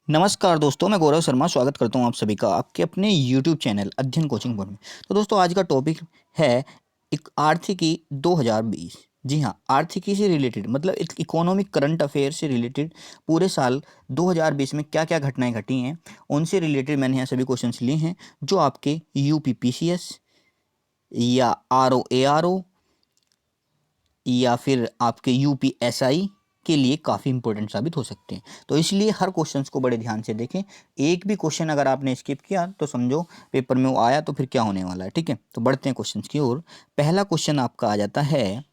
नमस्कार दोस्तों, मैं गौरव शर्मा स्वागत करता हूं आप सभी का आपके अपने YouTube चैनल अध्ययन कोचिंग बोर्ड में। तो दोस्तों आज का टॉपिक है एक आर्थिकी 2020। जी हाँ, आर्थिकी से रिलेटेड मतलब एक इकोनॉमिक करंट अफेयर से रिलेटेड पूरे साल 2020 में क्या क्या घटनाएं घटी हैं उनसे रिलेटेड मैंने यहाँ सभी क्वेश्चंस लिए हैं जो आपके UPPCS या ROARO या फिर आपके UPSI के लिए काफ़ी इंपॉर्टेंट साबित हो सकते हैं। तो इसलिए हर क्वेश्चंस को बड़े ध्यान से देखें। एक भी क्वेश्चन अगर आपने स्किप किया तो समझो पेपर में वो आया तो फिर क्या होने वाला है। ठीक है, तो बढ़ते हैं क्वेश्चंस की ओर। पहला क्वेश्चन आपका आ जाता है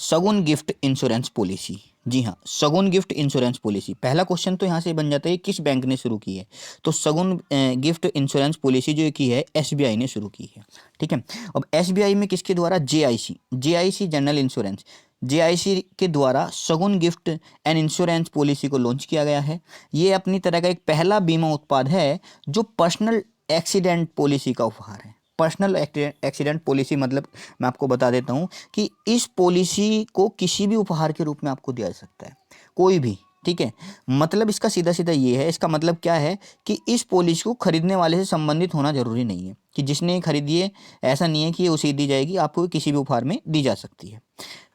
शगुन गिफ्ट इंश्योरेंस पॉलिसी। जी हाँ, शगुन गिफ्ट इंश्योरेंस पॉलिसी। पहला क्वेश्चन तो यहाँ से बन जाता है किस बैंक ने शुरू की है। तो शगुन गिफ्ट इंश्योरेंस पॉलिसी जो की है SBI ने शुरू की है। ठीक है, अब SBI में किसके द्वारा? JIC जनरल इंश्योरेंस, JIC के द्वारा शगुन गिफ्ट एंड इंश्योरेंस पॉलिसी को लॉन्च किया गया है। ये अपनी तरह का एक पहला बीमा उत्पाद है जो पर्सनल एक्सीडेंट पॉलिसी का उपहार है। पर्सनल एक्सीडेंट पॉलिसी मतलब मैं आपको बता देता हूँ कि इस पॉलिसी को किसी भी उपहार के रूप में आपको दिया जा सकता है, कोई भी। ठीक है, मतलब इसका सीधा सीधा ये है, इसका मतलब क्या है कि इस पॉलिसी को खरीदने वाले से संबंधित होना जरूरी नहीं है कि जिसने खरीदी है, ऐसा नहीं है कि ये उसे दी जाएगी, आपको किसी भी उपहार में दी जा सकती है।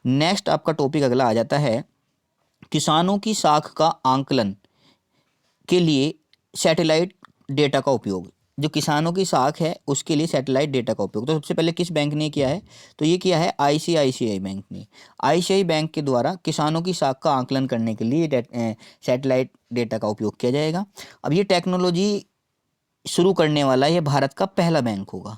नेक्स्ट आपका टॉपिक अगला आ जाता है किसानों की साख का आंकलन के लिए सैटेलाइट डेटा का उपयोग। जो किसानों की साख है उसके लिए सैटेलाइट डेटा का उपयोग तो सबसे पहले किस बैंक ने किया है? तो ये किया है ICICI बैंक ने। ICICI बैंक के द्वारा किसानों की साख का आंकलन करने के लिए सैटेलाइट डेटा का उपयोग किया जाएगा। अब ये टेक्नोलॉजी शुरू करने वाला ये भारत का पहला बैंक होगा।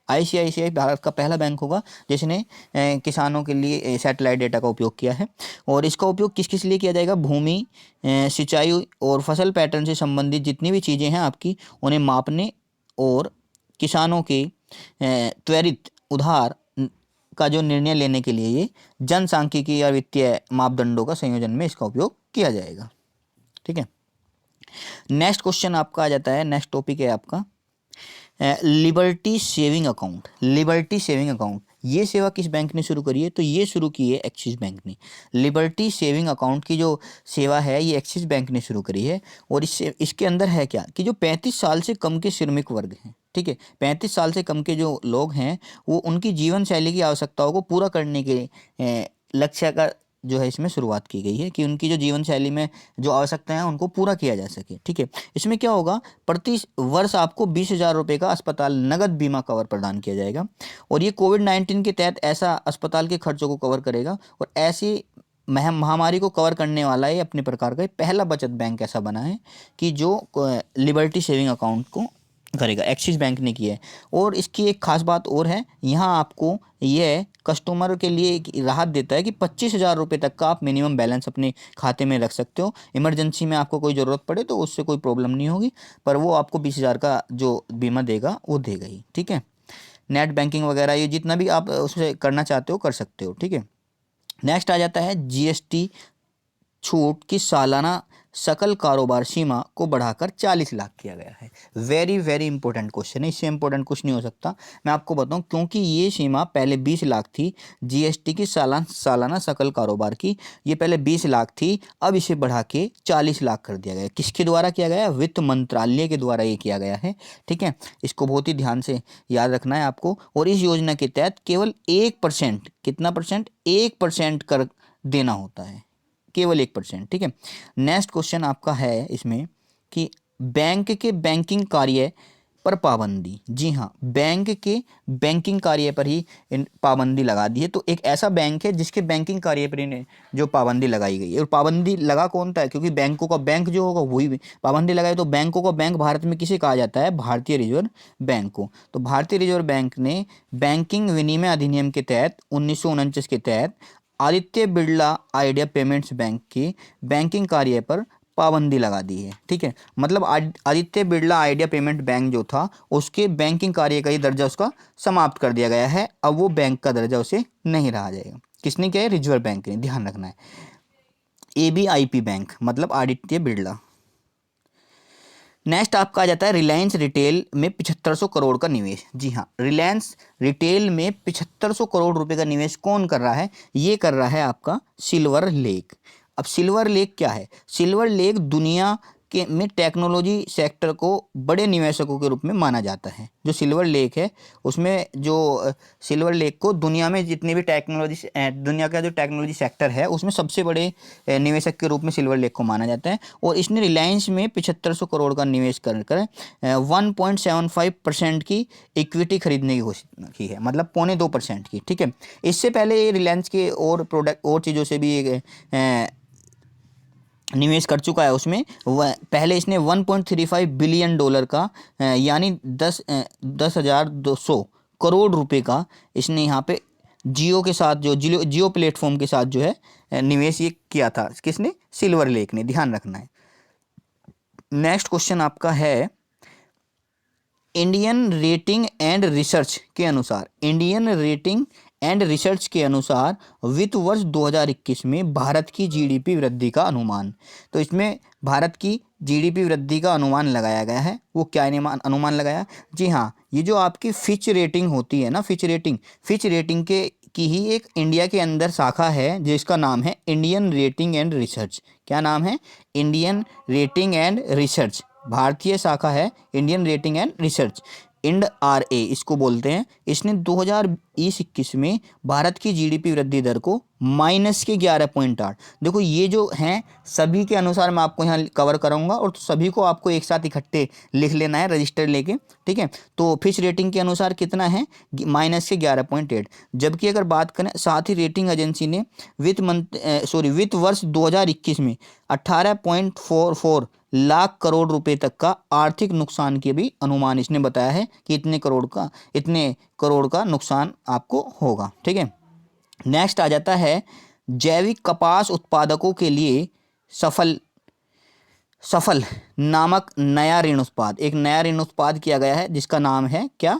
ICICI भारत का पहला बैंक होगा जिसने किसानों के लिए सैटेलाइट डेटा का उपयोग किया है। और इसका उपयोग किस किस लिए किया जाएगा? भूमि, सिंचाई और फसल पैटर्न से संबंधित जितनी भी चीज़ें हैं आपकी उन्हें मापने और किसानों के त्वरित उधार का जो निर्णय लेने के लिए ये जनसांख्यिकी या वित्तीय मापदंडों का संयोजन में इसका उपयोग किया जाएगा। ठीक है, नेक्स्ट क्वेश्चन आपका आ जाता है, नेक्स्ट टॉपिक है आपका liberty saving account. Liberty saving account ये सेवा किस बैंक ने शुरू करी है? तो ये शुरू की है एक्सिस बैंक ने। लिबर्टी सेविंग अकाउंट की जो सेवा है ये एक्सिस बैंक ने शुरू करी है। और इससे इसके अंदर है क्या कि जो 35 साल से कम के श्रमिक वर्ग हैं, ठीक है, 35 साल से कम के जो लोग हैं वो उनकी जीवन शैली की आवश्यकताओं को पूरा करने के लक्ष्य का जो है इसमें शुरुआत की गई है कि उनकी जो जीवन शैली में जो आवश्यकताएं हैं उनको पूरा किया जा सके। ठीक है, इसमें क्या होगा, प्रति वर्ष आपको 20,000 रुपये का अस्पताल नगद बीमा कवर प्रदान किया जाएगा। और ये कोविड-19 के तहत ऐसा अस्पताल के खर्चों को कवर करेगा और ऐसी महामारी को कवर करने वाला ये अपने प्रकार का पहला बचत बैंक ऐसा बना है कि जो लिबर्टी सेविंग अकाउंट को करेगा। एक्सिस बैंक ने किया है। और इसकी एक खास बात और है, यहाँ आपको यह कस्टमर के लिए एक राहत देता है कि 25,000 रुपये तक का आप मिनिमम बैलेंस अपने खाते में रख सकते हो। इमरजेंसी में आपको कोई ज़रूरत पड़े तो उससे कोई प्रॉब्लम नहीं होगी, पर वो आपको 20,000 का जो बीमा देगा वो देगा ही। ठीक है, नेट बैंकिंग वगैरह ये जितना भी आप उससे करना चाहते हो कर सकते हो। ठीक है, नेक्स्ट आ जाता है GST छूट की सालाना सकल कारोबार सीमा को बढ़ाकर 40 लाख किया गया है। वेरी वेरी इंपॉर्टेंट क्वेश्चन है, इससे इंपॉर्टेंट कुछ नहीं हो सकता। मैं आपको बताऊं क्योंकि ये सीमा पहले 20 लाख थी, GST की सालाना सकल कारोबार की ये पहले 20 लाख थी, अब इसे बढ़ा के 40 लाख कर दिया गया। किसके द्वारा किया गया? वित्त मंत्रालय के द्वारा ये किया गया है। ठीक है, इसको बहुत ही ध्यान से याद रखना है आपको। और इस योजना के तहत केवल 1%, कितना परसेंट? 1% कर देना होता है, केवल 1%। ठीक है, नेक्स्ट क्वेश्चन आपका है इसमें कि बैंक के बैंकिंग कार्य पर पाबंदी। जी हाँ, बैंक के बैंकिंग कार्य पर ही पाबंदी लगा दी है। तो एक ऐसा बैंक है जिसके बैंकिंग कार्य पर इन्हें जो पाबंदी लगाई गई है। और पाबंदी लगा कौन था? क्योंकि बैंकों का बैंक जो होगा वही पाबंदी लगाए। तो बैंकों का बैंक भारत में किसे कहा जाता है? भारतीय रिजर्व बैंक को। तो भारतीय रिजर्व बैंक ने बैंकिंग विनिमय अधिनियम के तहत 1949 के तहत Aditya Birla idea payments bank की बैंकिंग कार्य पर पाबंदी लगा दी है। ठीक है, मतलब Aditya Birla idea payment bank जो था उसके बैंकिंग कार्य का ही दर्जा उसका समाप्त कर दिया गया है। अब वो बैंक का दर्जा उसे नहीं रहा जाएगा। किसने किया है? रिजर्व बैंक ने, ध्यान रखना है। ABIP बैंक मतलब आदित्य बिरला। नेक्स्ट आपका आ जाता है रिलायंस रिटेल में 7500 करोड़ का निवेश। जी हाँ, रिलायंस रिटेल में 7500 करोड़ रुपए का निवेश कौन कर रहा है? ये कर रहा है आपका सिल्वर लेक। अब सिल्वर लेक क्या है? सिल्वर लेक दुनिया के में टेक्नोलॉजी सेक्टर को बड़े निवेशकों के रूप में माना जाता है। जो सिल्वर लेक है उसमें जो सिल्वर लेक को दुनिया में जितनी भी दुनिया का जो टेक्नोलॉजी सेक्टर है उसमें सबसे बड़े निवेशक के रूप में सिल्वर लेक को माना जाता है। और इसने रिलायंस में 7500 करोड़ का निवेश कर 1.75% की इक्विटी खरीदने की घोषणा की है, मतलब 0.25% की। ठीक है, इससे पहले रिलायंस के और प्रोडक्ट और चीज़ों से भी निवेश कर चुका है। उसमें पहले इसने 1.35 बिलियन डॉलर का यानी 10,200 करोड़ रुपए का इसने यहाँ पे जियो के साथ जो जियो प्लेटफॉर्म के साथ जो है निवेश ये किया था। किसने? सिल्वर लेक ने। ध्यान रखना है। नेक्स्ट क्वेश्चन आपका है, इंडियन रेटिंग एंड रिसर्च के अनुसार वित्त वर्ष 2021 में भारत की जीडीपी वृद्धि का अनुमान। तो इसमें भारत की जीडीपी वृद्धि का अनुमान लगाया गया है। वो क्या अनुमान लगाया? जी हाँ, ये जो आपकी फिच रेटिंग होती है ना, फिच रेटिंग की ही एक इंडिया के अंदर शाखा है जिसका नाम है इंडियन रेटिंग एंड रिसर्च। क्या नाम है? Indian rating and research. भारतीय शाखा है Indian rating and research, IND-RA इसको बोलते हैं। इसने 2020-21 में भारत की जीडीपी वृद्धि दर को -11.8। देखो ये जो हैं सभी के अनुसार मैं आपको यहाँ कवर कराऊंगा और सभी को आपको एक साथ इकट्ठे लिख लेना है रजिस्टर लेके। ठीक है, तो फिच रेटिंग के अनुसार कितना है? -11.8। जबकि अगर बात करें, साथ ही रेटिंग एजेंसी ने वित्त वर्ष 2021 में 18.44 लाख करोड़ रुपए तक का आर्थिक नुकसान के भी अनुमान इसने बताया है कि इतने करोड़ का नुकसान आपको होगा। ठीक है, नेक्स्ट आ जाता है जैविक कपास उत्पादकों के लिए सफल नामक नया ऋण उत्पाद। एक नया ऋण उत्पाद किया गया है जिसका नाम है क्या?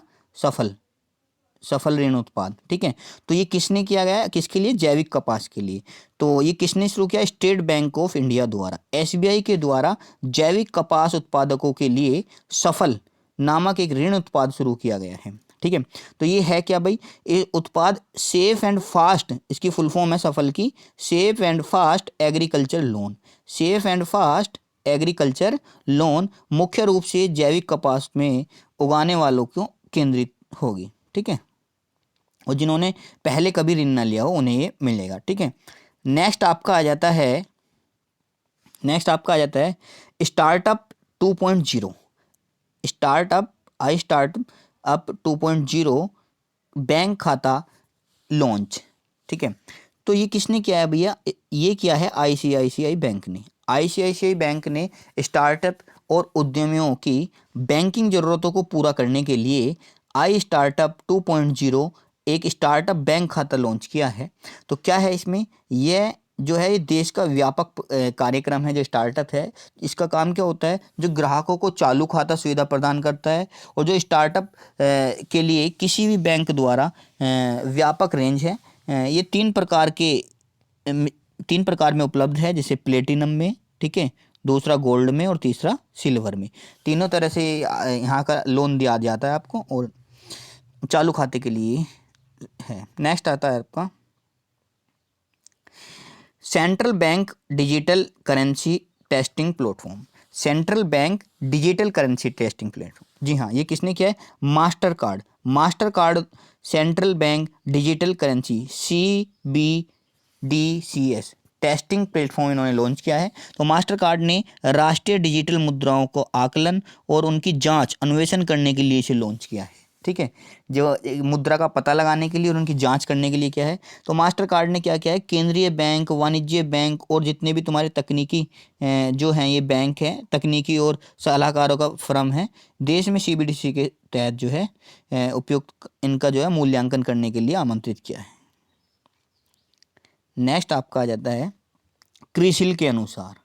सफल ऋण उत्पाद। ठीक है, तो ये किसने किया गया? किसके लिए? जैविक कपास के लिए। तो ये किसने शुरू किया? स्टेट बैंक ऑफ इंडिया द्वारा, SBI के द्वारा जैविक कपास उत्पादकों के लिए सफल नामक एक ऋण उत्पाद शुरू किया गया है। ठीक है, तो ये है क्या भाई? ये उत्पाद सेफ एंड फास्ट, इसकी फुल फॉर्म है सफल की, safe and fast agriculture loan, मुख्य रूप से जैविक कपास में उगाने वालों को केंद्रित होगी। ठीक है, और जिन्होंने पहले कभी ऋण ना लिया हो उन्हें ये मिलेगा। ठीक है, नेक्स्ट आपका आ जाता है स्टार्टअप 2.0। स्टार्टअप 2.0 बैंक खाता लॉन्च। ठीक है, तो ये किसने किया है भैया? ये किया है ICICI बैंक ने। ICICI बैंक ने स्टार्टअप और उद्यमियों की बैंकिंग ज़रूरतों को पूरा करने के लिए स्टार्टअप 2.0 एक स्टार्टअप बैंक खाता लॉन्च किया है। तो क्या है इसमें? यह जो है ये देश का व्यापक कार्यक्रम है। जो स्टार्टअप है इसका काम क्या होता है? जो ग्राहकों को चालू खाता सुविधा प्रदान करता है और जो स्टार्टअप के लिए किसी भी बैंक द्वारा व्यापक रेंज है। ये तीन प्रकार में उपलब्ध है, जैसे प्लेटिनम में, ठीक है, दूसरा गोल्ड में और तीसरा सिल्वर में। तीनों तरह से यहाँ का लोन दिया जाता है आपको और चालू खाते के लिए है। नेक्स्ट आता है आपका central bank digital currency testing platform. जी हाँ, ये किसने किया है? Mastercard central bank digital currency CBDCS testing platform इन्होंने लॉन्च किया है। तो मास्टर कार्ड ने राष्ट्रीय डिजिटल मुद्राओं को आकलन और उनकी अन्वेषण करने के लिए इसे लॉन्च किया है। ठीक है, जो मुद्रा का पता लगाने के लिए और उनकी जांच करने के लिए क्या है। तो मास्टर कार्ड ने क्या किया है? केंद्रीय बैंक, वाणिज्य बैंक और जितने भी तुम्हारे तकनीकी जो हैं ये बैंक हैं, तकनीकी और सलाहकारों का फर्म है, देश में CBDC के तहत जो है उपयुक्त इनका जो है मूल्यांकन करने के लिए आमंत्रित किया है। नेक्स्ट आपका आ जाता है क्रिसिल के अनुसार।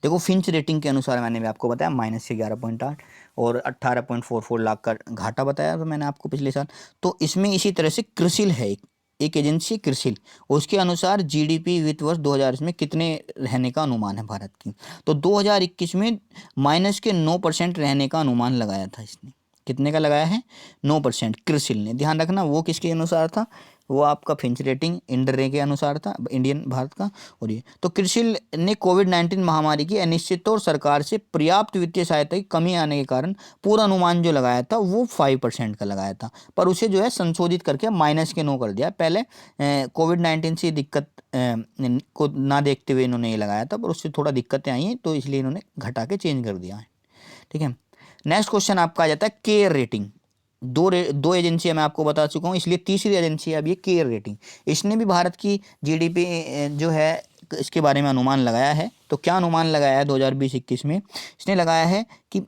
देखो फिंच रेटिंग के अनुसार मैंने भी आपको बताया -11.8 और 18.44 लाख का घाटा बताया तो मैंने आपको पिछले साल। तो इसमें इसी तरह से क्रिसिल है, एक एजेंसी क्रिसिल, उसके अनुसार GDP वित्त वर्ष 2020 में कितने रहने का अनुमान है भारत की। तो 2021 में -9% रहने का अनुमान लगाया था इसने। कितने का लगाया है? 9% क्रिसिल ने। ध्यान रखना वो किसके अनुसार था? वो आपका फिंच रेटिंग इंडरे के अनुसार था, इंडियन भारत का। और ये तो क्रिसिल ने कोविड-19 महामारी की अनिश्चितता और सरकार से पर्याप्त वित्तीय सहायता की कमी आने के कारण पूरा अनुमान जो लगाया था वो 5% का लगाया था, पर उसे जो है संशोधित करके माइनस के 9 कर दिया। पहले कोविड-19 से दिक्कत को ना देखते हुए इन्होंने ये लगाया था, पर उससे थोड़ा दिक्कतें आई हैं तो इसलिए इन्होंने घटा के चेंज कर दिया है। ठीक है, नेक्स्ट क्वेश्चन आपका आ जाता है केयर रेटिंग। दो एजेंसियां मैं आपको बता चुका हूँ, इसलिए तीसरी एजेंसी अब ये केयर रेटिंग। इसने भी भारत की जीडीपी जो है इसके बारे में अनुमान लगाया है। तो क्या अनुमान लगाया है 2020-21 में? इसने लगाया है कि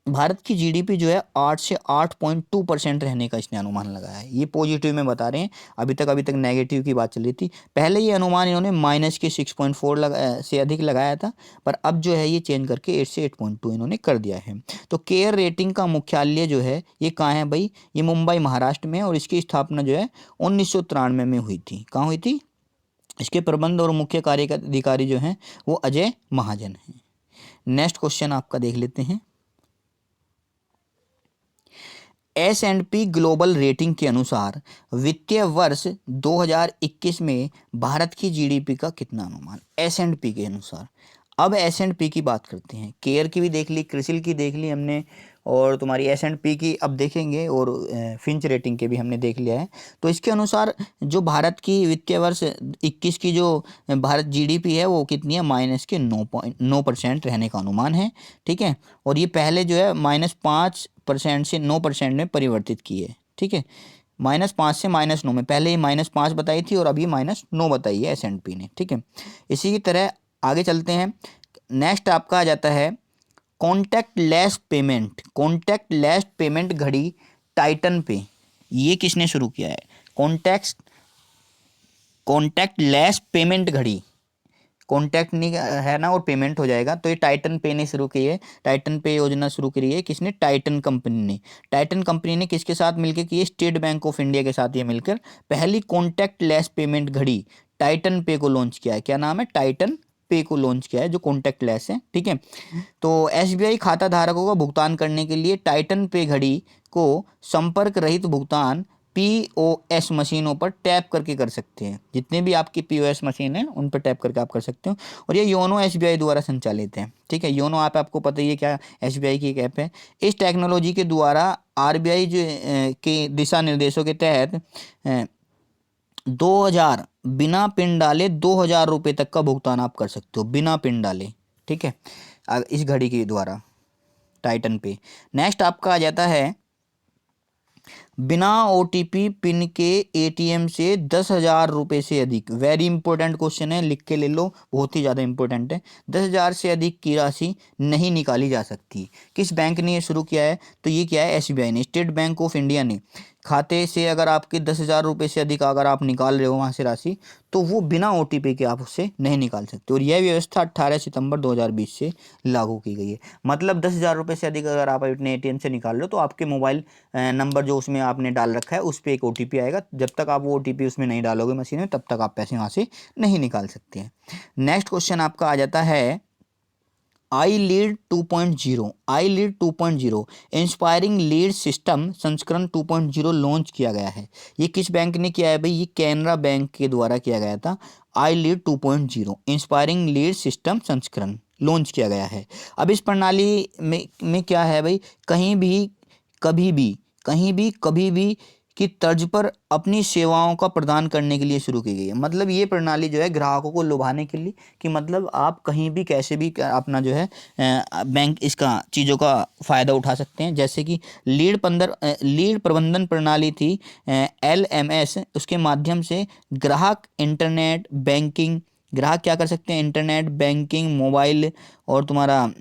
भारत की जीडीपी जो है 8 से 8.2% रहने का इसने अनुमान लगाया है। ये पॉजिटिव में बता रहे हैं, अभी तक नेगेटिव की बात चल रही थी। पहले ये अनुमान इन्होंने माइनस के 6.4 से अधिक लगाया था, पर अब जो है ये चेंज करके 8 से 8.2 इन्होंने कर दिया है। तो केयर रेटिंग का मुख्यालय जो है ये कहाँ है भाई? ये मुंबई महाराष्ट्र में है, और इसकी स्थापना जो है 1993 में हुई थी। कहाँ हुई थी? इसके प्रबंध और मुख्य कार्यकारी अधिकारी जो हैं वो अजय महाजन हैं। नेक्स्ट क्वेश्चन आपका देख लेते हैं। S&P ग्लोबल रेटिंग के अनुसार वित्तीय वर्ष 2021 में भारत की जीडीपी का कितना अनुमान? S&P के अनुसार। अब S&P की बात करते हैं। केयर की भी देख ली, क्रिसिल की देख ली हमने, और तुम्हारी S&P की अब देखेंगे, और फिंच रेटिंग के भी हमने देख लिया है। तो इसके अनुसार जो भारत की वित्तीय वर्ष 21 की जो भारत जीडीपी है वो कितनी है? माइनस के 9% रहने का अनुमान है। ठीक है, और ये पहले जो है -5% से 9% में परिवर्तित की है। ठीक है, -5 से -9 में, पहले ये -5 बताई थी और अभी -9 बताई है S&P ने। ठीक है, इसी की तरह आगे चलते हैं। नेक्स्ट आपका आ जाता है कॉन्टैक्टलेस पेमेंट। कॉन्टैक्टलेस पेमेंट घड़ी टाइटन पे, ये किसने शुरू किया है? कॉन्टैक्टलेस पेमेंट घड़ी, कॉन्टैक्ट नहीं है ना और पेमेंट हो जाएगा, तो ये टाइटन पे ने शुरू की है। टाइटन पे योजना शुरू करी है किसने? टाइटन कंपनी ने। टाइटन कंपनी ने किसके साथ मिलकर की है? स्टेट बैंक ऑफ इंडिया के साथ ये मिलकर पहली कॉन्टैक्टलेस पेमेंट घड़ी टाइटन पे को लॉन्च किया है। क्या नाम है? टाइटन पे को लॉन्च किया है, जो कॉन्टैक्टलेस है। ठीक है, तो एसबीआई खाता धारकों का भुगतान करने के लिए टाइटन पे घड़ी को संपर्क रहित भुगतान पीओएस मशीनों पर टैप करके कर सकते हैं। जितने भी आपकी पीओएस मशीन है उन पर टैप करके आप कर सकते हो, और ये योनो एसबीआई द्वारा संचालित है। ठीक है, योनो ऐप आपको पता ही है क्या एसबीआई की एक ऐप है। इस टेक्नोलॉजी के द्वारा आरबीआई जो के दिशा निर्देशों के तहत 2000 बिना पिन डाले 2000 रुपये तक का भुगतान आप कर सकते हो बिना पिन डाले। ठीक है, इस घड़ी के द्वारा टाइटन पे। नेक्स्ट आपका आ जाता है बिना ओटीपी पिन के एटीएम से 10,000 रुपये से अधिक। वेरी इंपॉर्टेंट क्वेश्चन है, लिख के ले लो, बहुत ही ज़्यादा इंपॉर्टेंट है। 10,000 से अधिक की राशि नहीं निकाली जा सकती। किस बैंक ने ये शुरू किया है? तो ये क्या है? एसबीआई ने, स्टेट बैंक ऑफ इंडिया ने। खाते से अगर आपके 10,000 रुपये से अधिक अगर आप निकाल रहे हो वहाँ से राशि, तो वो बिना ओटीपी के आप उससे नहीं निकाल सकते। और यह व्यवस्था 18 सितंबर 2020 से लागू की गई है। मतलब 10,000 रुपये से अधिक अगर आप अपने एटीएम से निकाल रहे हो तो आपके मोबाइल नंबर जो उसमें आपने डाल रखा है उस पर एक ओटीपी आएगा। जब तक आप वो ओटीपी उसमें नहीं डालोगे मशीन में, तब तक आप पैसे वहाँ से नहीं निकाल सकते हैं। नेक्स्ट क्वेश्चन आपका आ जाता है आई लीड 2.0। आई लीड 2.0 इंस्पायरिंग लीड सिस्टम संस्करण 2.0 लॉन्च किया गया है। ये किस बैंक ने किया है भाई? ये कैनरा बैंक के द्वारा किया गया था। आई लीड 2.0 इंस्पायरिंग लीड सिस्टम संस्करण लॉन्च किया गया है। अब इस प्रणाली में क्या है भाई? कहीं भी कभी भी की तर्ज पर अपनी सेवाओं का प्रदान करने के लिए शुरू की गई है। मतलब ये प्रणाली जो है ग्राहकों को लुभाने के लिए, कि मतलब आप कहीं भी कैसे भी अपना जो है बैंक इसका चीज़ों का फ़ायदा उठा सकते हैं। जैसे कि लीड प्रबंधन प्रणाली थी LMS, उसके माध्यम से ग्राहक इंटरनेट बैंकिंग, ग्राहक क्या कर सकते हैं? इंटरनेट बैंकिंग, मोबाइल और तुम्हारा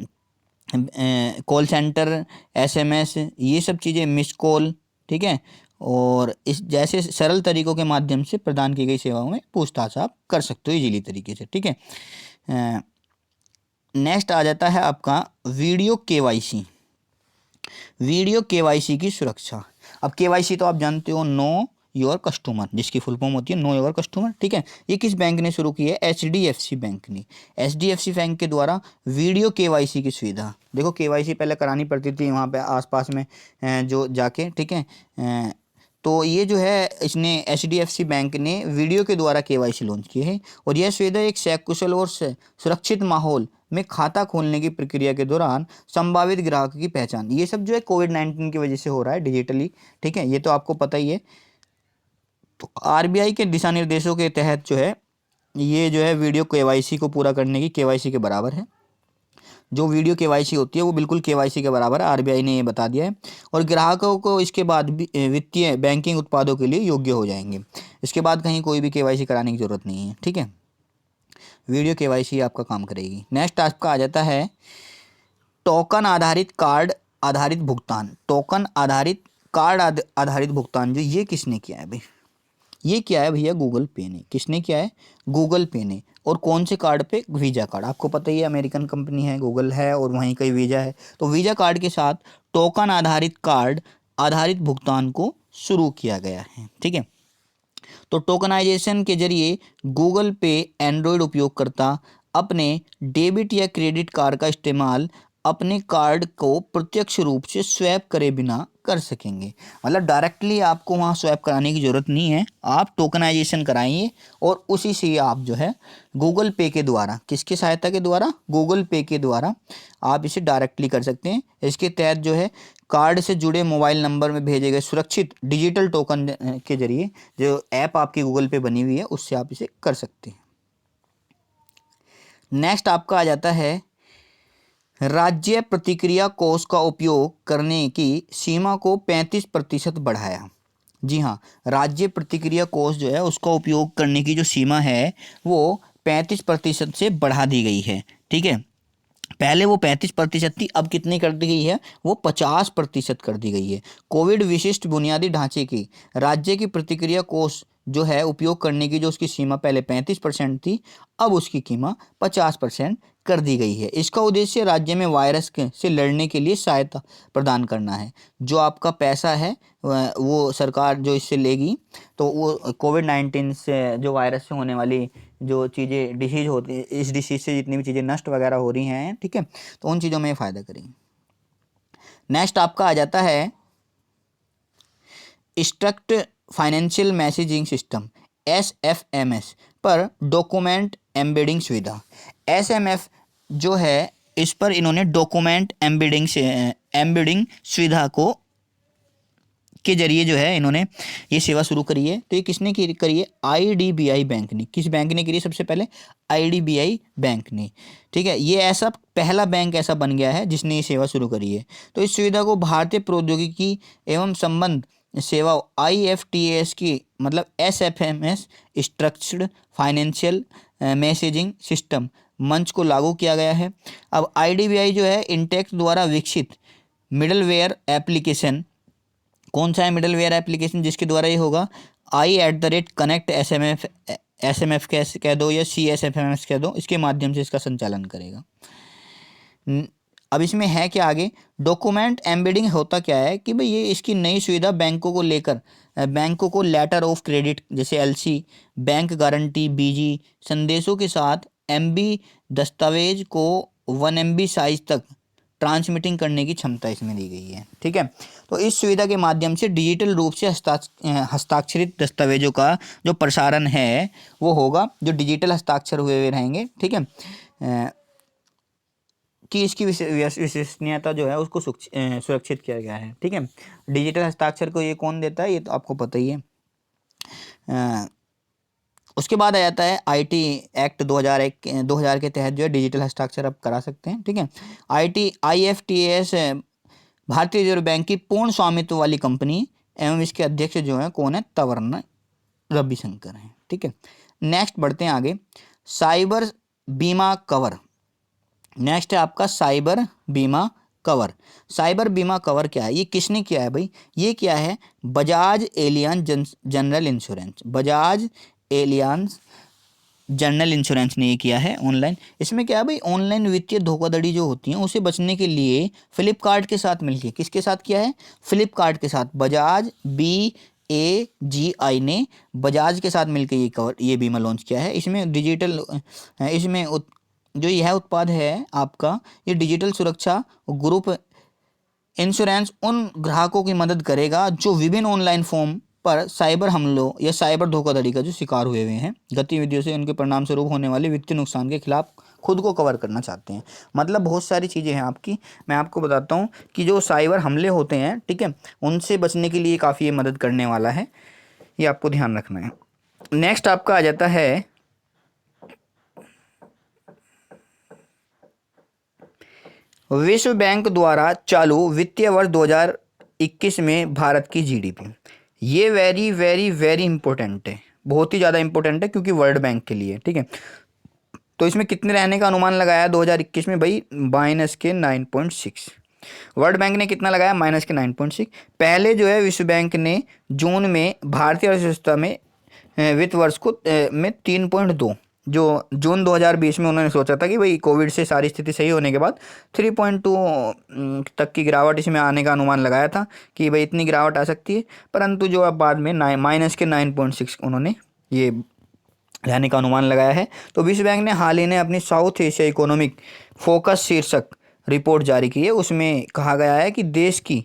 कॉल सेंटर, एसएमएस, ये सब चीज़ें, मिस कॉल, ठीक है, और इस जैसे सरल तरीकों के माध्यम से प्रदान की गई सेवाओं में पूछताछ आप कर सकते हो इजीली तरीके से। ठीक है, नेक्स्ट आ जाता है आपका वीडियो केवाईसी। वीडियो केवाईसी की सुरक्षा। अब केवाईसी तो आप जानते हो, नो योर कस्टमर, जिसकी फुल फॉर्म होती है नो योर कस्टमर। ठीक है, ये किस बैंक ने शुरू की है? एचडीएफसी बैंक ने। एचडीएफसी बैंक के द्वारा वीडियो केवाईसी की सुविधा। देखो केवाईसी पहले करानी पड़ती थी वहाँ पे आसपास में जो जाके, ठीक है, तो ये जो है इसने HDFC बैंक ने वीडियो के द्वारा KYC लॉन्च किए हैं और यह सुविधा एक सकुशल और सुरक्षित माहौल में खाता खोलने की प्रक्रिया के दौरान संभावित ग्राहक की पहचान, ये सब जो है कोविड-19 की वजह से हो रहा है डिजिटली, ठीक है, ये तो आपको पता ही है। तो RBI के दिशा निर्देशों के तहत जो है ये जो है वीडियो KYC को पूरा करने की KYC के बराबर है। जो वीडियो KYC होती है वो बिल्कुल KYC के बराबर है, RBI ने ये बता दिया है। और ग्राहकों को इसके बाद भी वित्तीय बैंकिंग उत्पादों के लिए योग्य हो जाएंगे। इसके बाद कहीं कोई भी KYC कराने की ज़रूरत नहीं है, ठीक है, वीडियो KYC आपका काम करेगी। नेक्स्ट आपका आ जाता है टोकन आधारित कार्ड आधारित भुगतान। टोकन आधारित कार्ड आधारित भुगतान जो ये किसने किया है भाई? ये क्या है भैया? गूगल पे ने। किसने किया है? गूगल पे ने। और कौन से कार्ड पे? Visa card. आपको पता ही है अमेरिकन कंपनी है, गूगल है और वहीं कई वीज़ा है। तो वीज़ा कार्ड के साथ टोकन आधारित कार्ड आधारित भुगतान को शुरू किया गया है, ठीक है। तो टोकनाइजेशन के जरिए गूगल पे एंड्रॉयड उपयोगकर्ता अपने डेबिट या क्रेडिट कार्ड का इस्तेमाल अपने कार्ड को प्रत्यक्ष रूप से स्वैप करे बिना कर सकेंगे। मतलब डायरेक्टली आपको वहाँ स्वैप कराने की ज़रूरत नहीं है, आप टोकनाइजेशन कराइए और उसी से आप जो है गूगल पे के द्वारा, किसकी सहायता के द्वारा? गूगल पे के द्वारा आप इसे डायरेक्टली कर सकते हैं। इसके तहत जो है कार्ड से जुड़े मोबाइल नंबर में भेजे गए सुरक्षित डिजिटल टोकन के जरिए जो ऐप आपकी गूगल पे बनी हुई है उससे आप इसे कर सकते हैं। नेक्स्ट आपका आ जाता है राज्य प्रतिक्रिया कोष का उपयोग करने की सीमा को 35% बढ़ाया। जी हाँ, राज्य प्रतिक्रिया कोष जो है उसका उपयोग करने की जो सीमा है वो 35% से बढ़ा दी गई है, ठीक है। पहले वो 35% थी, अब कितनी कर दी गई है? वो 50% कर दी गई है। कोविड विशिष्ट बुनियादी ढांचे की राज्य की प्रतिक्रिया कोष जो है उपयोग करने की जो उसकी सीमा पहले 35% थी, अब उसकी कीमत 50% कर दी गई है। इसका उद्देश्य राज्य में वायरस से लड़ने के लिए सहायता प्रदान करना है। जो आपका पैसा है वो सरकार जो इससे लेगी, तो वो कोविड-19 से जो वायरस से होने वाली जो चीज़ें डिसीज़ होती है, इस डिसीज़ से जितनी भी चीज़ें नष्ट वगैरह हो रही हैं, ठीक है, तो उन चीज़ों में फ़ायदा करेंगे। नेक्स्ट आपका आ जाता है struct financial messaging system SFMS पर डॉक्यूमेंट एम्बेडिंग सुविधा। SMF जो है इस पर इन्होंने डॉक्यूमेंट एम्बेडिंग सुविधा को के जरिए जो है इन्होंने ये सेवा शुरू करी है। तो ये किसने करी है? IDBI बैंक ने। किस बैंक ने करी है? सबसे पहले IDBI बैंक ने, ठीक है। ये ऐसा पहला बैंक ऐसा बन गया है जिसने ये सेवा शुरू करी है। तो इस सुविधा को भारतीय प्रौद्योगिकी एवं संबंध सेवा IFTS की मतलब SFMS structured financial messaging system मंच को लागू किया गया है। अब IDBI जो है इंटेक्स द्वारा विकसित मिडलवेयर एप्लीकेशन, कौन सा है मिडलवेयर एप्लीकेशन जिसके द्वारा ये होगा? I@connect SMF कह दो या CSFMS कह दो, इसके माध्यम से इसका संचालन करेगा। अब इसमें है क्या आगे? डॉक्यूमेंट एम्बेडिंग होता क्या है कि भाई ये इसकी नई सुविधा बैंकों को लेकर बैंकों को लेटर ऑफ क्रेडिट जैसे LC, बैंक गारंटी BG संदेशों के साथ MB दस्तावेज को 1 MB साइज तक ट्रांसमिटिंग करने की क्षमता इसमें दी गई है, ठीक है। तो इस सुविधा के माध्यम से डिजिटल रूप से हस्ताक्षरित दस्तावेजों का जो प्रसारण है वो होगा, जो डिजिटल हस्ताक्षर हुए हुए रहेंगे, ठीक है, कि इसकी विश्वसनीयता जो है उसको सुरक्षित किया गया है, ठीक है। डिजिटल हस्ताक्षर को ये कौन देता है? ये तो आपको पता ही है। उसके बाद आ जाता है IT एक्ट 2000 के तहत जो है डिजिटल हस्ताक्षर आप करा सकते हैं, ठीक है। IFTS भारतीय रिजर्व बैंक की पूर्ण स्वामित्व वाली कंपनी एवं इसके अध्यक्ष जो है कौन है? तवर्ण रविशंकर हैं, ठीक है। नेक्स्ट बढ़ते हैं आगे। साइबर बीमा कवर। नेक्स्ट है आपका साइबर बीमा कवर। साइबर बीमा कवर क्या है? ये किसने किया है भाई? ये क्या है? Bajaj Allianz general insurance. Bajaj Allianz general insurance ने ये किया है ऑनलाइन। इसमें क्या है भाई? ऑनलाइन वित्तीय धोखाधड़ी जो होती है उसे बचने के लिए फ्लिपकार्ट के साथ मिलकर, किसके साथ किया है? फ्लिपकार्ट के साथ। बजाज BAGI ने बजाज के साथ मिलकर ये बीमा लॉन्च किया है। इसमें डिजिटल इसमें जो यह उत्पाद है आपका, ये डिजिटल सुरक्षा ग्रुप इंश्योरेंस उन ग्राहकों की मदद करेगा जो विभिन्न ऑनलाइन फॉर्म पर साइबर हमलों या साइबर धोखाधड़ी का जो शिकार हुए हैं गतिविधियों से उनके परिणाम स्वरूप होने वाले वित्तीय नुकसान के खिलाफ खुद को कवर करना चाहते हैं। मतलब बहुत सारी चीज़ें हैं आपकी, मैं आपको बताता हूँ कि जो साइबर हमले होते हैं, ठीक है, उनसे बचने के लिए काफ़ी ये मदद करने वाला है, ये आपको ध्यान रखना है। नेक्स्ट आपका आ जाता है विश्व बैंक द्वारा चालू वित्तीय वर्ष 2021 में भारत की जीडीपी। ये वेरी वेरी वेरी इंपॉर्टेंट है, बहुत ही ज़्यादा इंपॉर्टेंट है क्योंकि वर्ल्ड बैंक के लिए, ठीक है। तो इसमें कितने रहने का अनुमान लगाया 2021 में भाई? -9.6। वर्ल्ड बैंक ने कितना लगाया? -9.6। पहले जो है विश्व बैंक ने जून में भारतीय अर्थव्यवस्था में वित्त वर्ष को में 3.2, जो जून 2020 में उन्होंने सोचा था कि भाई कोविड से सारी स्थिति सही होने के बाद 3.2 तक की गिरावट इसमें आने का अनुमान लगाया था कि भाई इतनी गिरावट आ सकती है, परंतु जो अब बाद में -9.6 उन्होंने ये रहने का अनुमान लगाया है। तो विश्व बैंक ने हाल ही ने अपनी साउथ एशिया इकोनॉमिक फोकस शीर्षक रिपोर्ट जारी की है, उसमें कहा गया है कि देश की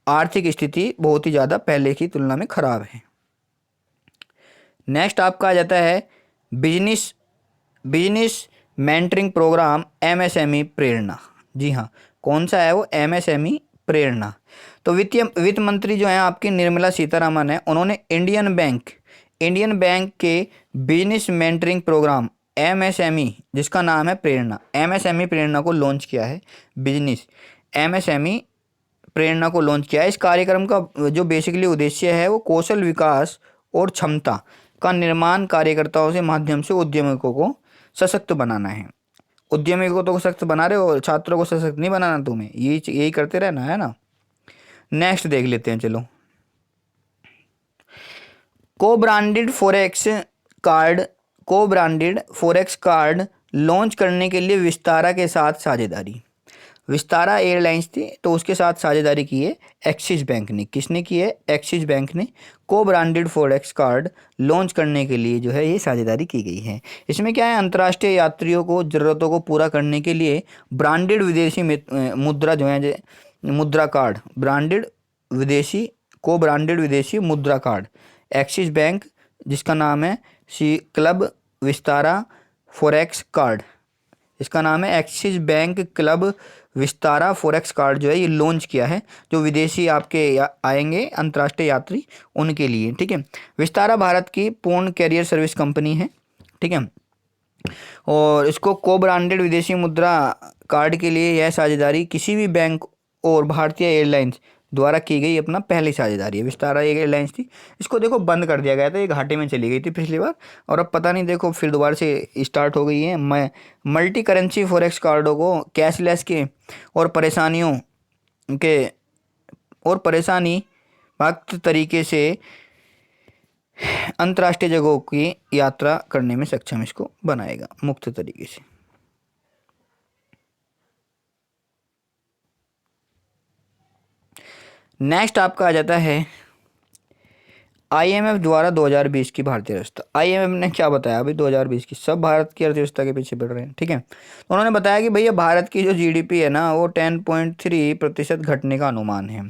आर्थिक स्थिति बहुत ही ज़्यादा पहले की तुलना में खराब है। नेक्स्ट आपका आ जाता है business business mentoring programme MSME Prerna. जी हाँ, कौन सा है वो? एमएसएमई प्रेरणा। तो वित्त मंत्री जो है आपकी निर्मला सीतारामन है, उन्होंने इंडियन बैंक के बिजनेस मेंटरिंग प्रोग्राम एमएसएमई, जिसका नाम है प्रेरणा, एमएसएमई प्रेरणा को लॉन्च किया है। बिजनेस एमएसएमई प्रेरणा को लॉन्च किया है। इस कार्यक्रम का जो बेसिकली उद्देश्य है वो कौशल विकास और क्षमता का निर्माण कार्यकर्ताओं से माध्यम से उद्यमियों को सशक्त बनाना है। उद्यमियों को सशक्त बना रहे हो, छात्रों को सशक्त नहीं बनाना, तुम्हें यही करते रहना है ना। नेक्स्ट देख लेते हैं, चलो। को ब्रांडेड फॉरेक्स कार्ड लॉन्च करने के लिए विस्तारा के साथ साझेदारी। विस्तारा एयरलाइंस थी, तो उसके साथ साझेदारी की है एक्सिस बैंक ने। किसने की है? एक्सिस बैंक ने को ब्रांडेड फॉरेक्स कार्ड लॉन्च करने के लिए जो है ये साझेदारी की गई है। इसमें क्या है? अंतर्राष्ट्रीय यात्रियों को ज़रूरतों को पूरा करने के लिए ब्रांडेड विदेशी मुद्रा जो है मुद्रा कार्ड, ब्रांडेड विदेशी मुद्रा कार्ड एक्सिस बैंक, जिसका नाम है क्लब विस्तारा फॉरेक्स कार्ड, इसका नाम है axis bank club Vistara forex card, जो है ये लॉन्च किया है, जो विदेशी आपके आएंगे अंतर्राष्ट्रीय यात्री उनके लिए, ठीक है। विस्तारा भारत की पूर्ण कैरियर सर्विस कंपनी है, ठीक है, और इसको को ब्रांडेड विदेशी मुद्रा कार्ड के लिए यह साझेदारी किसी भी बैंक और भारतीय एयरलाइंस द्वारा की गई अपना पहली साझेदारी है। विस्तारा एक एयरलाइंस थी, इसको देखो बंद कर दिया गया था, ये घाटे में चली गई थी पिछली बार, और अब पता नहीं देखो फिर दोबारा से स्टार्ट हो गई है। मल्टी करेंसी फॉरेक्स कार्डों को कैशलेस के और परेशानी मुक्त तरीके से अंतर्राष्ट्रीय जगहों की यात्रा करने में सक्षम इसको बनाएगा मुक्त तरीके से। नेक्स्ट आपका आ जाता है आईएमएफ द्वारा 2020 की भारतीय अर्थव्यवस्था। आईएमएफ ने क्या बताया अभी? 2020 की सब भारत की अर्थव्यवस्था के पीछे बढ़ रहे हैं, ठीक है। तो उन्होंने बताया कि भैया भारत की जो जीडीपी है ना वो 10.3% घटने का अनुमान है।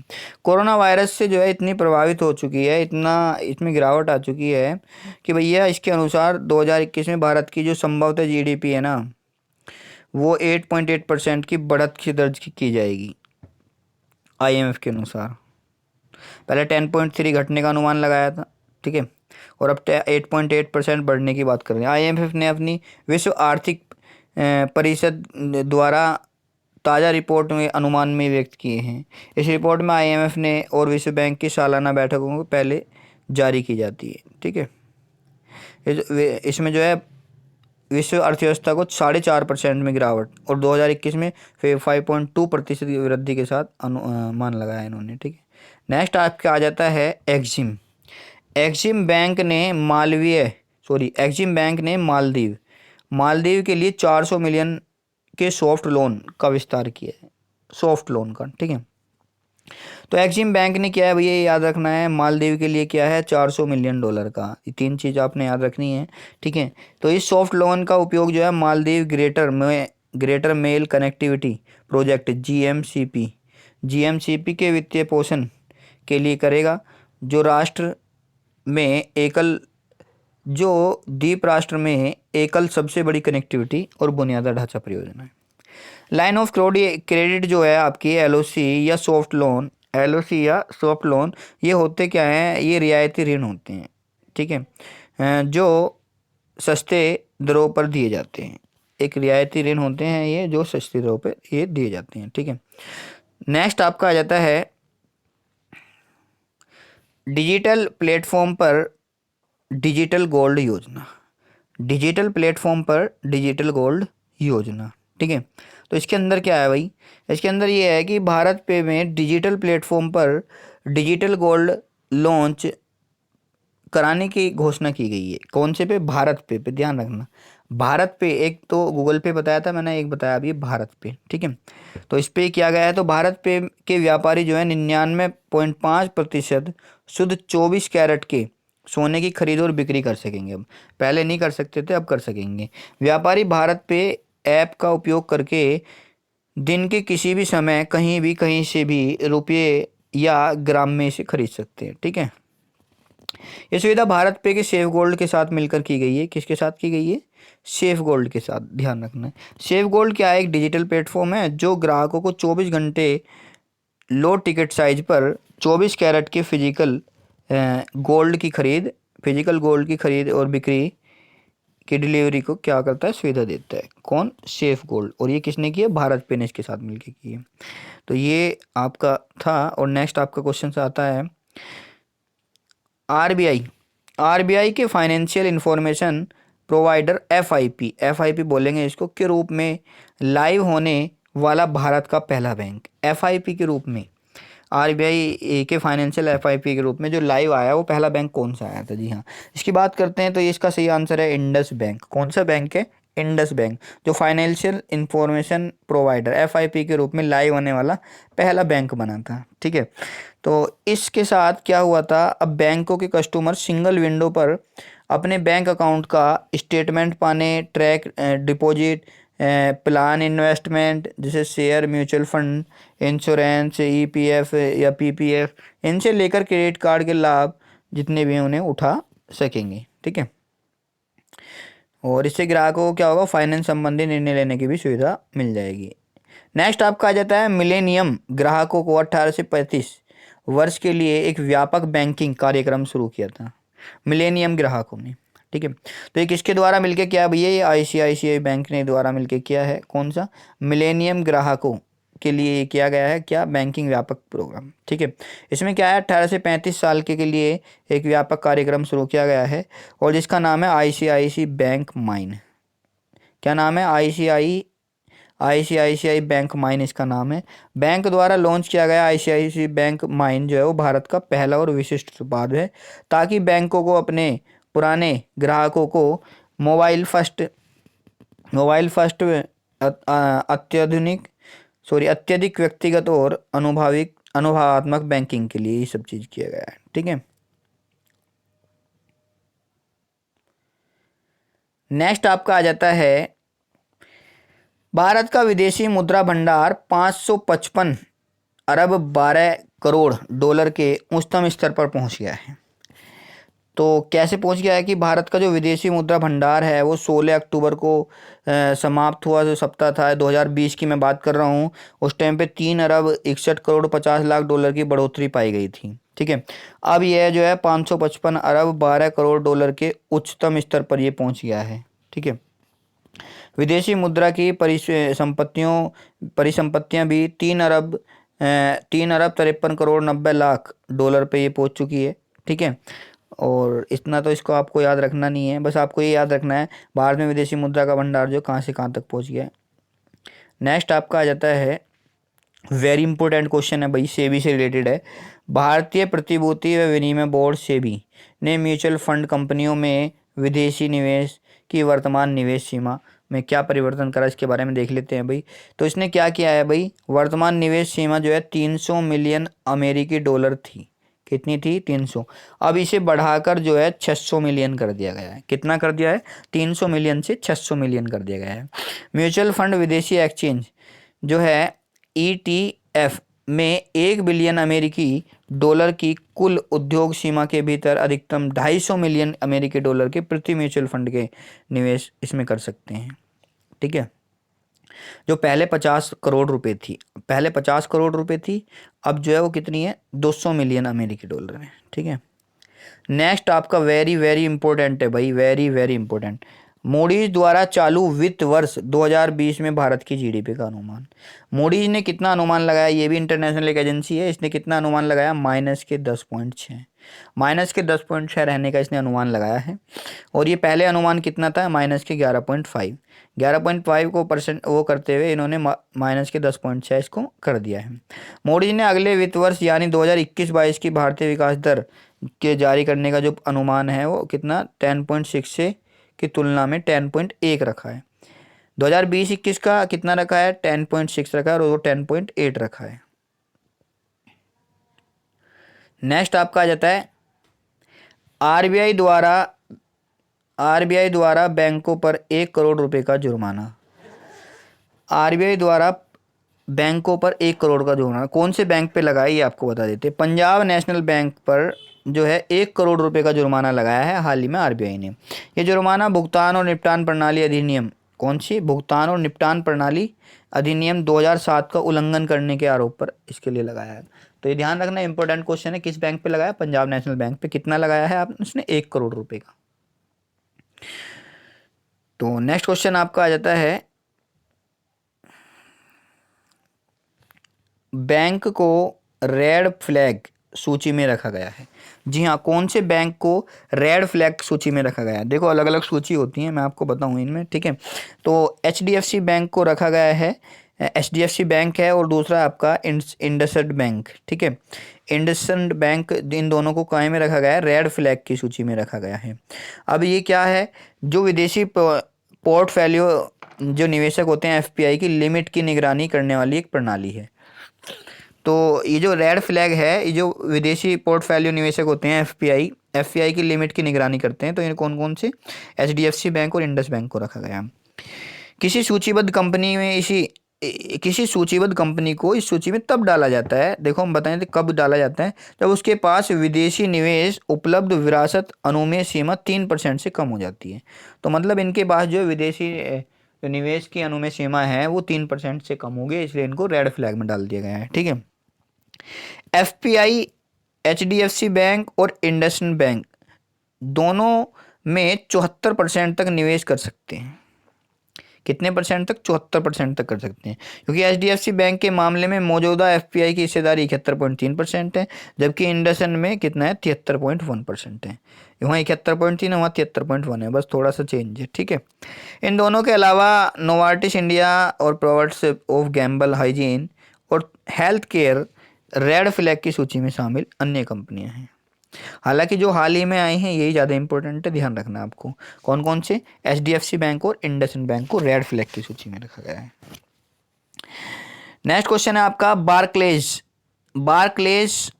कोरोना वायरस से जो है इतनी प्रभावित हो चुकी है, इतना इसमें गिरावट आ चुकी है कि भैया इसके अनुसार 2021 में भारत की जो संभवतः जीडीपी है ना वो 8.8% की बढ़त की दर्ज की जाएगी आईएमएफ के अनुसार। पहले 10.3 घटने का अनुमान लगाया था, ठीक है, और अब 8.8% बढ़ने की बात कर रहे हैं। आईएमएफ ने अपनी विश्व आर्थिक परिषद द्वारा ताज़ा रिपोर्ट में अनुमान में व्यक्त किए हैं। इस रिपोर्ट में आईएमएफ ने और विश्व बैंक की सालाना बैठकों को पहले जारी की जाती है, ठीक है। इसमें जो है विश्व अर्थव्यवस्था को 4.5% में गिरावट और 2021 में 5.2% की वृद्धि के साथ अनुमान लगाया इन्होंने, ठीक है। नेक्स्ट आपका आ जाता है एक्सिम बैंक ने मालदीव के लिए 400 मिलियन के सॉफ्ट लोन का विस्तार किया है, सॉफ्ट लोन का, ठीक है। तो एक्सिम बैंक ने क्या है भैया याद रखना है, मालदीव के लिए क्या है? $400 मिलियन का। ये 3 चीज़ आपने याद रखनी है, ठीक है। तो इस सॉफ्ट लोन का उपयोग जो है Maldives greater Male connectivity project GMCP के वित्तीय पोषण के लिए करेगा, जो राष्ट्र में एकल जो द्वीप राष्ट्र में एकल सबसे बड़ी कनेक्टिविटी और बुनियादी ढांचा परियोजना है। लाइन ऑफ क्रेडिट जो है आपकी एलओसी या सॉफ्ट लोन, एलओसी या सॉफ्ट लोन ये होते क्या हैं, ये रियायती ऋण होते हैं, ठीक है, जो सस्ते दरों पर दिए जाते हैं। एक रियायती ऋण होते हैं ये जो सस्ती दरों पर ये दिए जाते हैं, ठीक है। नेक्स्ट आपका आ जाता है डिजिटल प्लेटफॉर्म पर डिजिटल गोल्ड योजना। डिजिटल प्लेटफॉर्म पर डिजिटल गोल्ड योजना, ठीक है। तो इसके अंदर क्या है भाई, इसके अंदर ये है कि भारत पे में डिजिटल प्लेटफॉर्म पर डिजिटल गोल्ड लॉन्च कराने की घोषणा की गई है। कौन से पे, भारत पे ध्यान रखना, भारत पे। एक तो गूगल पे बताया था मैंने, एक बताया अभी भारत पे, ठीक है। तो इस पे किया गया है। तो भारत पे के व्यापारी जो है 99.5% शुद्ध 24 कैरेट के सोने की खरीद और बिक्री कर सकेंगे। अब पहले नहीं कर सकते थे, अब कर सकेंगे। व्यापारी भारत पे ऐप का उपयोग करके दिन के किसी भी समय कहीं भी कहीं से भी रुपये या ग्राम में से खरीद सकते हैं, ठीक है। ये सुविधा भारत पे के सेफ गोल्ड के साथ मिलकर की गई है। किसके साथ की गई है, सेफ गोल्ड के साथ, ध्यान रखना है। सेफ गोल्ड क्या है, एक डिजिटल प्लेटफॉर्म है जो ग्राहकों को 24 घंटे लो टिकट साइज पर 24 कैरेट के फिजिकल गोल्ड की खरीद और बिक्री की डिलीवरी को क्या करता है, सुविधा देता है। कौन, सेफ गोल्ड। और ये किसने की है, भारत पे ने इसके साथ मिलकर की है। तो ये आपका था। और नेक्स्ट आपका क्वेश्चन आता है आरबीआई के फाइनेंशियल इंफॉर्मेशन प्रोवाइडर एफआईपी बोलेंगे इसको, के रूप में लाइव होने वाला भारत का पहला बैंक। एफआईपी के रूप में, आरबीआई के फाइनेंशियल एफआईपी के रूप में जो लाइव आया वो पहला बैंक कौन सा आया था। जी हाँ, इसकी बात करते हैं तो ये इसका सही आंसर है इंडस बैंक। कौन सा बैंक है, इंडस बैंक, जो फाइनेंशियल इंफॉर्मेशन प्रोवाइडर एफआईपी के रूप में लाइव होने वाला पहला बैंक बना था, ठीक है। तो इसके साथ क्या हुआ था, अब बैंकों के कस्टमर सिंगल विंडो पर अपने बैंक अकाउंट का स्टेटमेंट पाने, ट्रैक डिपॉजिट, प्लान इन्वेस्टमेंट जैसे share, mutual fund, insurance, EPF या पीपीएफ, इनसे लेकर क्रेडिट कार्ड के लाभ जितने भी हैं उन्हें उठा सकेंगे, ठीक है। और इससे ग्राहकों को क्या होगा, फाइनेंस संबंधी निर्णय लेने की भी सुविधा मिल जाएगी। नेक्स्ट आपका आ जाता है मिलेनियम। ग्राहकों को 18 से 35 वर्ष के लिए एक व्यापक बैंकिंग कार्यक्रम शुरू किया था मिलेनियम ग्राहकों ने, ठीक है। तो ये किसके द्वारा मिलकर किया भैया, ये आईसीआईसीआई बैंक ने द्वारा मिलकर किया है। कौन सा, मिलेनियम ग्राहकों के लिए किया गया है क्या, बैंकिंग व्यापक प्रोग्राम, ठीक है। इसमें क्या है, 18 से 35 साल के लिए एक व्यापक कार्यक्रम शुरू किया गया है और जिसका नाम है आईसीआईसी बैंक माइन। क्या नाम है, आईसीआईसीआई बैंक माइन इसका नाम है। बैंक द्वारा लॉन्च किया गया आईसीआईसीआई बैंक माइन जो है वो भारत का पहला और विशिष्ट उत्पाद है, ताकि बैंकों को अपने पुराने ग्राहकों को मोबाइल फर्स्ट अत्यधिक व्यक्तिगत और अनुभवात्मक बैंकिंग के लिए ये सब चीज़ किया गया है, ठीक है। नेक्स्ट आपका आ जाता है भारत का विदेशी मुद्रा भंडार 555 अरब 12 करोड़ डॉलर के उच्चतम स्तर पर पहुंच गया है। तो कैसे पहुंच गया है कि भारत का जो विदेशी मुद्रा भंडार है वो 16 अक्टूबर को समाप्त हुआ। जो सप्ताह था 2020 की मैं बात कर रहा हूँ, उस टाइम पे 3 अरब 61 करोड़ 50 लाख डॉलर की बढ़ोतरी पाई गई थी, ठीक है। अब यह जो है 555 अरब 12 करोड़ डॉलर के उच्चतम स्तर पर ये पहुँच गया है, ठीक है। विदेशी मुद्रा की परिसंपत्तियां भी 3 अरब 53 करोड़ 90 लाख डॉलर पे ये पहुंच चुकी है, ठीक है। और इतना तो इसको आपको याद रखना नहीं है, बस आपको ये याद रखना है भारत में विदेशी मुद्रा का भंडार जो कहाँ से कहाँ तक पहुँच गया है। नेक्स्ट आपका आ जाता है, वेरी इंपॉर्टेंट क्वेश्चन है भाई, सेबी से रिलेटेड है। भारतीय प्रतिभूति व विनिमय बोर्ड सेबी ने म्यूचुअल फंड कंपनियों में विदेशी निवेश की वर्तमान निवेश सीमा में क्या परिवर्तन करा, इसके बारे में देख लेते हैं भाई। तो इसने क्या किया है भाई, वर्तमान निवेश सीमा जो है 300 मिलियन अमेरिकी डॉलर थी। कितनी थी, 300। अब इसे बढ़ाकर जो है 600 मिलियन कर दिया गया है। कितना कर दिया है, 300 मिलियन से 600 मिलियन कर दिया गया है। म्यूचुअल फंड विदेशी एक्सचेंज जो है ETF में 1 बिलियन अमेरिकी डॉलर की कुल उद्योग सीमा के भीतर अधिकतम 250 मिलियन अमेरिकी डॉलर के प्रति म्यूचुअल फंड के निवेश इसमें कर सकते हैं। ठीक है, जो पहले 50 करोड़ रुपए थी, पहले 50 करोड़ रुपए थी, अब जो है वो कितनी है, 200 मिलियन अमेरिकी डॉलर है। ठीक है, नेक्स्ट आपका वेरी वेरी इंपॉर्टेंट है भाई, वेरी वेरी इंपॉर्टेंट। मूडीज द्वारा चालू वित्त वर्ष 2020 में भारत की जीडीपी का अनुमान। मूडीज ने कितना अनुमान लगाया, ये भी इंटरनेशनल एक एजेंसी है, इसने कितना अनुमान लगाया, -10.6, -10.6 रहने का इसने अनुमान लगाया है। और ये पहले अनुमान कितना था, -11.5, 11.5 को परसेंट वो करते हुए इन्होंने -10.6 इसको कर दिया है। मूडीज ने अगले वित्त वर्ष यानी 2021-22 की भारतीय विकास दर के जारी करने का जो अनुमान है वो कितना, 10.6 से की तुलना में 10.1 रखा है। 2020-21 का कितना रखा है, 10.6 रखा है, और वो 10.8 रखा है। नेक्स्ट आपका आ जाता है आरबीआई द्वारा बैंकों पर 1 करोड़ रुपए का जुर्माना। आरबीआई द्वारा बैंकों पर 1 करोड़ का जुर्माना कौन से बैंक पे लगाया, ये आपको बता देते हैं। पंजाब नेशनल बैंक पर जो है 1 करोड़ रुपए का जुर्माना लगाया है हाल ही में आरबीआई ने। ये जुर्माना भुगतान और निपटान प्रणाली अधिनियम, कौन सी, भुगतान और निपटान प्रणाली अधिनियम 2007 का उल्लंघन करने के आरोप पर इसके लिए लगाया है। तो ये ध्यान रखना, इंपॉर्टेंट क्वेश्चन है, किस बैंक पे लगाया, पंजाब नेशनल बैंक पे। कितना लगाया है आपने, उसने 1 करोड़ रुपए का। तो नेक्स्ट क्वेश्चन आपका आ जाता है, बैंक को रेड फ्लैग सूची में रखा गया है। जी हाँ, कौन से बैंक को रेड फ्लैग सूची में रखा गया है। देखो अलग अलग सूची होती है, मैं आपको बताऊँ इनमें। ठीक है, तो एचडीएफसी बैंक को रखा गया है, एचडीएफसी बैंक है, और दूसरा आपका इंडसइंड बैंक। ठीक है, इंडसइंड बैंक, इन दोनों को काय में रखा गया है, रेड फ्लैग की सूची में रखा गया है। अब ये क्या है, जो विदेशी पोर्टफोलियो जो निवेशक होते हैं एफपीआई की लिमिट की निगरानी करने वाली एक प्रणाली है। तो ये जो रेड फ्लैग है, ये जो विदेशी पोर्टफोलियो निवेशक होते हैं एफपीआई की लिमिट की निगरानी करते हैं, तो ये कौन कौन से, एचडीएफसी बैंक और इंडस बैंक को रखा गया। किसी सूचीबद्ध कंपनी को इस सूची में तब डाला जाता है, देखो हम बताएं तो कब डाला जाता है, जब उसके पास विदेशी निवेश उपलब्ध विरासत अनुमेय सीमा 3% से कम हो जाती है। तो मतलब इनके पास जो विदेशी जो निवेश की अनुमेय सीमा है वो 3% से कम हो गई, इसलिए इनको रेड फ्लैग में डाल दिया गया है। ठीक है, एफपीआई, एचडीएफसी बैंक और इंडसइंड बैंक दोनों में 74% तक निवेश कर सकते हैं। कितने परसेंट तक, 74% तक कर सकते हैं, क्योंकि एचडीएफसी बैंक के मामले में मौजूदा एफपीआई की हिस्सेदारी 71.3% है, जबकि इंडसइंड में कितना है, 73.1% है। वहाँ 71.3 है, वहाँ 73.1 है, बस थोड़ा सा चेंज है। ठीक है, इन दोनों के अलावा नोवार्टिस इंडिया और प्रोडक्ट्स ऑफ गैम्बल हाइजीन और हेल्थ केयर रेड फ्लैग की सूची में शामिल अन्य कंपनियां हैं। हालांकि जो हाल ही में आए हैं यही ज़्यादा इंपॉर्टेंट है, ध्यान रखना आपको, कौन कौन से, एचडीएफसी बैंक और इंडसइंड बैंक को रेड फ्लैग की सूची में रखा गया है। नेक्स्ट क्वेश्चन है आपका बार्कलेज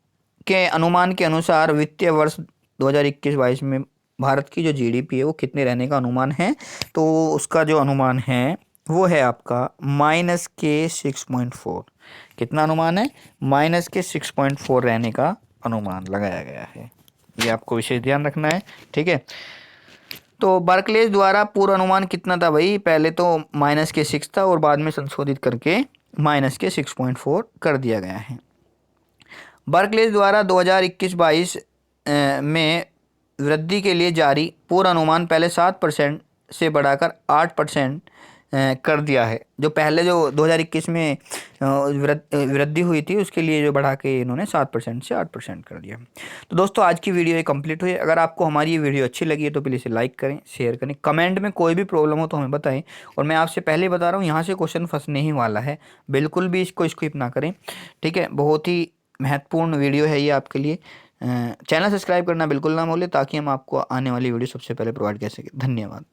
के अनुमान के अनुसार वित्तीय वर्ष 2021-22 में भारत की जो जीडीपी है वो कितने रहने का अनुमान है। तो उसका जो अनुमान है वो है आपका -6.4। कितना अनुमान है, -6.4 रहने का अनुमान लगाया गया है। ये आपको विशेष ध्यान रखना है। ठीक है, तो बार्कलेज द्वारा पूर्व अनुमान कितना था भाई, पहले तो -6 था और बाद में संशोधित करके -6.4 कर दिया गया है। बार्कलेज द्वारा 2021-22 में वृद्धि के लिए जारी पूर्व अनुमान पहले 7% से बढ़ाकर 8% कर दिया है। जो पहले जो 2021 में वृद्धि हुई थी उसके लिए जो बढ़ा के इन्होंने 7% से 8% कर दिया। तो दोस्तों आज की वीडियो ये कंप्लीट हुई। अगर आपको हमारी ये वीडियो अच्छी लगी है तो प्लीज़ लाइक करें, शेयर करें, कमेंट में कोई भी प्रॉब्लम हो तो हमें बताएं। और मैं आपसे पहले ही बता रहा हूँ यहाँ से क्वेश्चन फंसने ही वाला है, बिल्कुल भी इसको स्किप ना करें। ठीक है, बहुत ही महत्वपूर्ण वीडियो है ये आपके लिए। चैनल सब्सक्राइब करना बिल्कुल ना भूलें ताकि हम आपको आने वाली वीडियो सबसे पहले प्रोवाइड कर सकें। धन्यवाद।